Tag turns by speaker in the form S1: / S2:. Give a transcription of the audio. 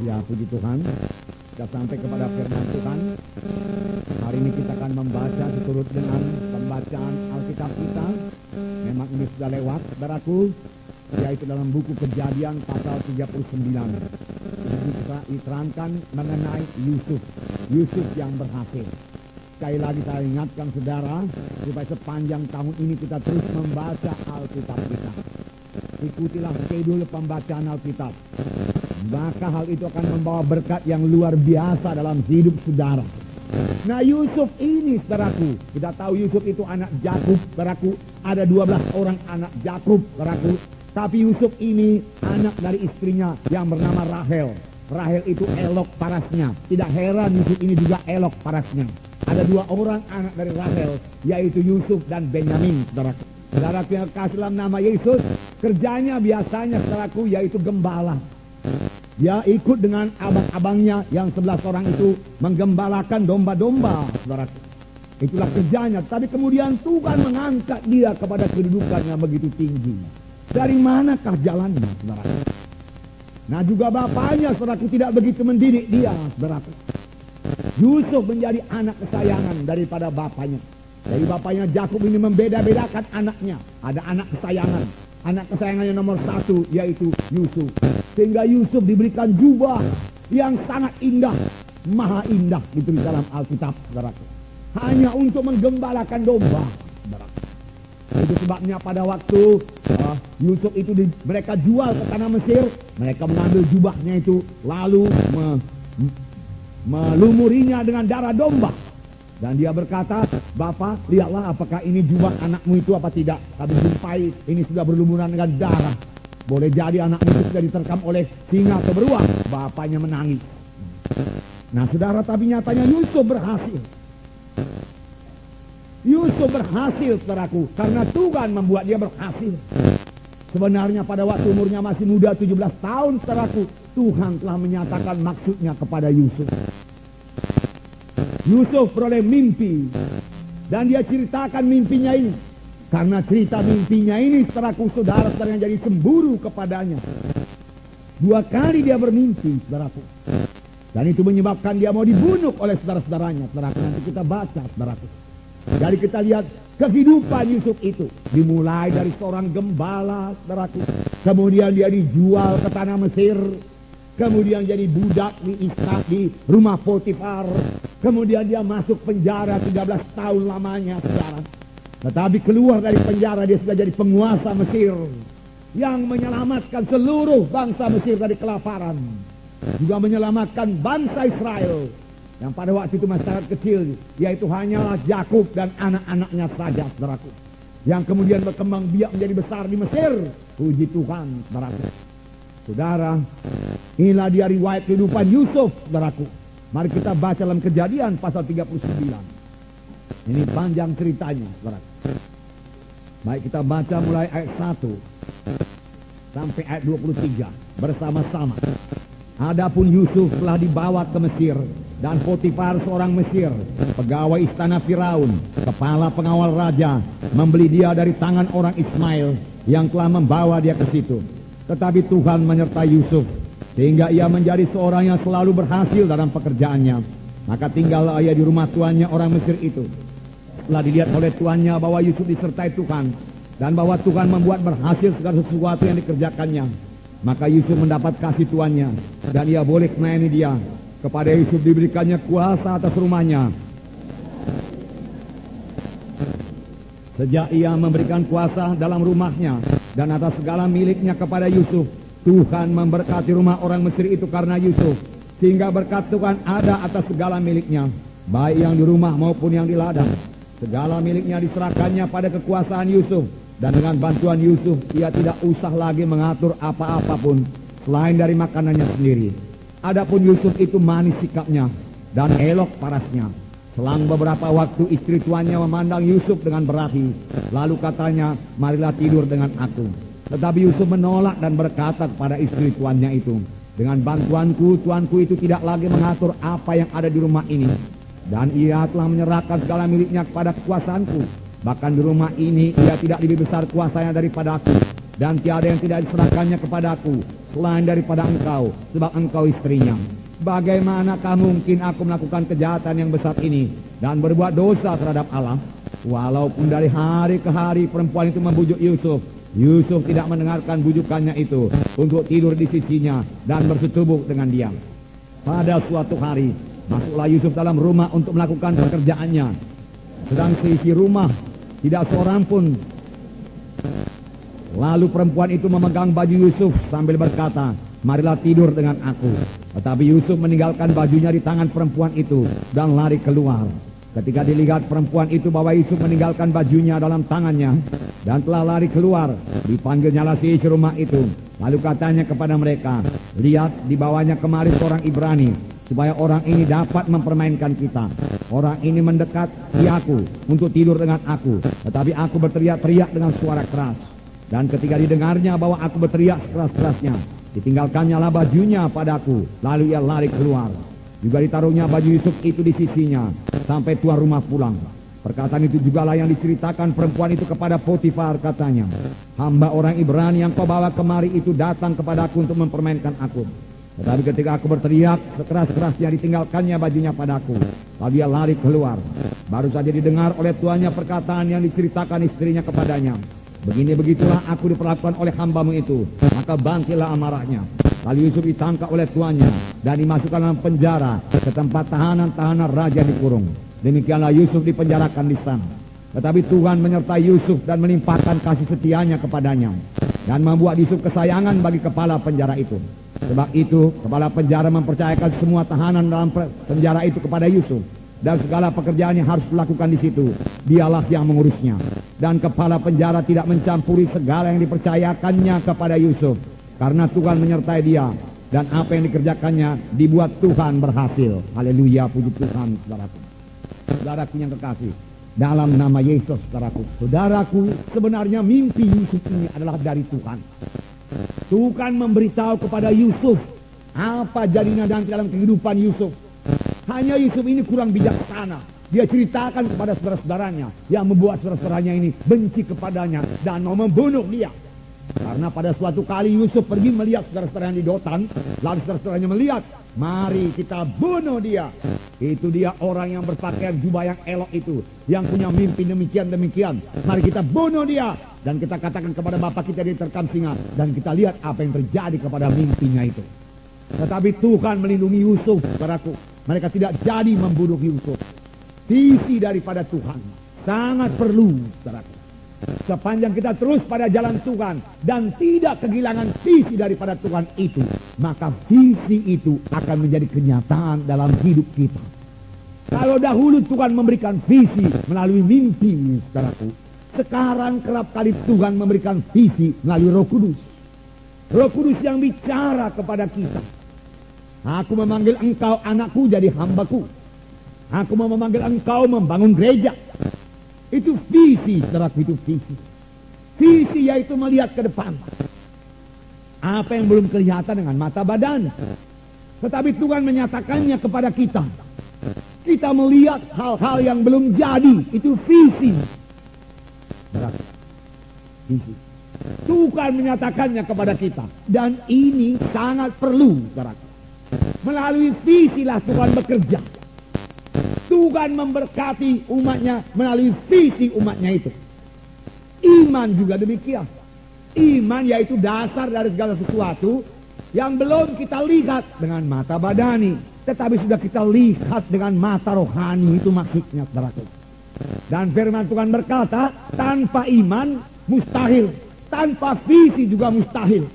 S1: Ya, puji Tuhan. Kita sampai kepada firman Tuhan. Hari ini kita akan membaca seturut dengan pembacaan Alkitab kita. Memang ini sudah lewat, saudaraku, yaitu dalam buku Kejadian pasal 39. Ini kita diterangkan mengenai Yusuf. Yusuf yang berhasil. Sekali lagi saya ingatkan saudara, supaya sepanjang tahun ini kita terus membaca Alkitab kita. Ikutilah schedule pembacaan Alkitab. Maka hal itu akan membawa berkat yang luar biasa dalam hidup saudara. Nah, Yusuf ini, saudaraku, kita tahu Yusuf itu anak Yakub, saudaraku. Ada 12 orang anak Yakub, saudaraku. Tapi Yusuf ini anak dari istrinya yang bernama Rahel. Rahel itu elok parasnya. Tidak heran Yusuf ini juga elok parasnya. Ada 2 orang anak dari Rahel, yaitu Yusuf dan Benyamin, saudaraku. Saudaraku yang kasih dalam nama Yesus, kerjanya biasanya, saudaraku, yaitu gembala. Dia ikut dengan abang-abangnya yang 11 orang itu menggembalakan domba-domba, saudaraku. Itulah kerjanya. Tapi kemudian Tuhan mengangkat dia kepada kedudukan yang begitu tinggi. Dari manakah jalannya, saudaraku? Nah, juga bapaknya, saudaraku, tidak begitu mendidik dia, saudaraku. Yusuf menjadi anak kesayangan daripada bapaknya. Jadi bapaknya Yakub ini membeda-bedakan anaknya. Ada anak kesayangan. Anak kesayangannya nomor 1 yaitu Yusuf. Sehingga Yusuf diberikan jubah yang sangat indah, maha indah itu di dalam Alkitab, saudaraku. Hanya untuk menggembalakan domba, saudaraku. Itu sebabnya pada waktu Yusuf itu mereka jual ke tanah Mesir, mereka mengambil jubahnya itu lalu melumurinya dengan darah domba. Dan dia berkata, "Bapak, lihatlah apakah ini jubah anakmu itu apa tidak. Tapi jumpai ini sudah berlumuran dengan darah. Boleh jadi anakmu itu sudah diterkam oleh singa atau beruang." Bapaknya menangis. Nah, saudara, tapi nyatanya Yusuf berhasil. Yusuf berhasil, saudaraku, karena Tuhan membuat dia berhasil. Sebenarnya pada waktu umurnya masih muda, 17 tahun, saudaraku, Tuhan telah menyatakan maksudnya kepada Yusuf. Yusuf beroleh mimpi, dan dia ceritakan mimpinya ini. Karena cerita mimpinya ini, saudaraku, saudara-saudara yang jadi cemburu kepadanya. 2 kali dia bermimpi, saudaraku. Dan itu menyebabkan dia mau dibunuh oleh saudara-saudaranya, saudaraku. Nanti kita baca, saudaraku. Jadi kita lihat kehidupan Yusuf itu. Dimulai dari seorang gembala, saudaraku. Kemudian dia dijual ke tanah Mesir. Kemudian jadi budak di rumah Potifar. Kemudian dia masuk penjara 13 tahun lamanya, saudara. Tetapi keluar dari penjara dia sudah jadi penguasa Mesir yang menyelamatkan seluruh bangsa Mesir dari kelaparan. Juga menyelamatkan bangsa Israel yang pada waktu itu masih sangat kecil, yaitu hanyalah Yakub dan anak-anaknya saja, saudaraku. Yang kemudian berkembang biak menjadi besar di Mesir. Puji Tuhan, saudaraku. Saudara, inilah dia riwayat kehidupan Yusuf, saudaraku. Mari kita baca dalam Kejadian pasal 39. Ini panjang ceritanya, saudaraku. Baik, kita baca mulai ayat 1 sampai ayat 23 bersama-sama. Adapun Yusuf telah dibawa ke Mesir, dan Potifar seorang Mesir, pegawai istana Firaun, kepala pengawal raja, membeli dia dari tangan orang Ismail yang telah membawa dia ke situ. Tetapi Tuhan menyertai Yusuf, sehingga ia menjadi seorang yang selalu berhasil dalam pekerjaannya. Maka tinggallah ia di rumah tuannya orang Mesir itu. Setelah dilihat oleh tuannya bahwa Yusuf disertai Tuhan, dan bahwa Tuhan membuat berhasil segala sesuatu yang dikerjakannya, maka Yusuf mendapat kasih tuannya, dan ia boleh melayani dia. Kepada Yusuf diberikannya kuasa atas rumahnya. Sejak ia memberikan kuasa dalam rumahnya dan atas segala miliknya kepada Yusuf, Tuhan memberkati rumah orang Mesir itu karena Yusuf, sehingga berkat Tuhan ada atas segala miliknya, baik yang di rumah maupun yang di ladang. Segala miliknya diserahkannya pada kekuasaan Yusuf, dan dengan bantuan Yusuf ia tidak usah lagi mengatur apa-apapun selain dari makanannya sendiri. Adapun Yusuf itu manis sikapnya dan elok parasnya. Selang beberapa waktu istri tuannya memandang Yusuf dengan berahi, lalu katanya, "Marilah tidur dengan aku." Tetapi Yusuf menolak dan berkata kepada istri tuannya itu, "Dengan bantuanku, tuanku itu tidak lagi mengatur apa yang ada di rumah ini. Dan ia telah menyerahkan segala miliknya kepada kekuasaanku. Bahkan di rumah ini ia tidak lebih besar kuasanya daripada aku. Dan tiada yang tidak diserahkannya kepadaku, selain daripada engkau, sebab engkau istrinya. Bagaimanakah mungkin aku melakukan kejahatan yang besar ini dan berbuat dosa terhadap Allah? Walaupun dari hari ke hari perempuan itu membujuk Yusuf, Yusuf tidak mendengarkan bujukannya itu untuk tidur di sisinya dan bersetubuh dengan dia. Pada suatu hari, masuklah Yusuf dalam rumah untuk melakukan pekerjaannya. Sedang seisi rumah, tidak seorang pun. Lalu perempuan itu memegang baju Yusuf sambil berkata, marilah tidur dengan aku. Tetapi Yusuf meninggalkan bajunya di tangan perempuan itu dan lari keluar. Ketika dilihat perempuan itu bahwa Yusuf meninggalkan bajunya dalam tangannya dan telah lari keluar, dipanggilnyalah si isi rumah itu. Lalu katanya kepada mereka, lihat, dibawanya kemari seorang Ibrani, supaya orang ini dapat mempermainkan kita. Orang ini mendekati aku untuk tidur dengan aku, tetapi aku berteriak-teriak dengan suara keras. Dan ketika didengarnya bahwa aku berteriak keras-kerasnya, ditinggalkannya lah bajunya padaku, lalu ia lari keluar. Juga ditaruhnya baju Yusuf itu di sisinya sampai tuan rumah pulang. Perkataan itu juga lah yang diceritakan perempuan itu kepada Potifar, katanya, hamba orang Ibrani yang kau bawa kemari itu datang kepadaku untuk mempermainkan aku. Tetapi ketika aku berteriak sekeras-kerasnya, ditinggalkannya bajunya padaku, lalu dia lari keluar. Baru saja didengar oleh tuannya perkataan yang diceritakan istrinya kepadanya, begini-begitulah aku diperlakukan oleh hambamu itu. Maka bangkitlah amarahnya. Lalu Yusuf ditangkap oleh tuannya dan dimasukkan dalam penjara ke tempat tahanan-tahanan raja dikurung. Demikianlah Yusuf dipenjarakan di sana. Tetapi Tuhan menyertai Yusuf dan melimpahkan kasih setianya kepadanya dan membuat Yusuf kesayangan bagi kepala penjara itu. Sebab itu kepala penjara mempercayakan semua tahanan dalam penjara itu kepada Yusuf, dan segala pekerjaan yang harus dilakukan di situ dialah yang mengurusnya. Dan kepala penjara tidak mencampuri segala yang dipercayakannya kepada Yusuf, karena Tuhan menyertai dia, dan apa yang dikerjakannya dibuat Tuhan berhasil. Haleluya, puji Tuhan. Saudaraku yang kekasih dalam nama Yesus, saudaraku, sebenarnya mimpi Yusuf ini adalah dari Tuhan. Tuhan memberitahu kepada Yusuf apa jadinya nanti dalam kehidupan Yusuf. Hanya Yusuf ini kurang bijaksana. Dia ceritakan kepada saudara-saudaranya, yang membuat saudara-saudaranya ini benci kepadanya dan mau membunuh dia. Karena pada suatu kali Yusuf pergi melihat saudara-saudaranya di Dotan, lalu saudara-saudaranya melihat, mari kita bunuh dia. Itu dia orang yang berpakaian jubah yang elok itu, yang punya mimpi demikian-demikian. Mari kita bunuh dia dan kita katakan kepada bapak kita diterkam singa, dan kita lihat apa yang terjadi kepada mimpinya itu. Tetapi Tuhan melindungi Yusuf, saudaraku. Mereka tidak jadi membunuh Yusuf. Visi daripada Tuhan sangat perlu, saudaraku. Sepanjang kita terus pada jalan Tuhan dan tidak kehilangan visi daripada Tuhan itu, maka visi itu akan menjadi kenyataan dalam hidup kita. Kalau dahulu Tuhan memberikan visi melalui mimpi, saudaraku, sekarang kerap kali Tuhan memberikan visi melalui Roh Kudus. Roh Kudus yang bicara kepada kita. Aku memanggil engkau anakku jadi hambaku. Aku mau memanggil engkau membangun gereja. Itu visi, saudaraku, itu visi. Visi yaitu melihat ke depan. Apa yang belum kelihatan dengan mata badan, tetapi Tuhan menyatakannya kepada kita. Kita melihat hal-hal yang belum jadi, itu visi. Saudaraku, visi. Tuhan menyatakannya kepada kita. Dan ini sangat perlu, saudaraku. Melalui visilah Tuhan bekerja. Tuhan memberkati umatnya melalui visi umatnya itu. Iman juga demikian. Iman yaitu dasar dari segala sesuatu yang belum kita lihat dengan mata badani, tetapi sudah kita lihat dengan mata rohani. Itu maksudnya, saudaraku. Dan firman Tuhan berkata, tanpa iman mustahil, tanpa visi juga mustahil.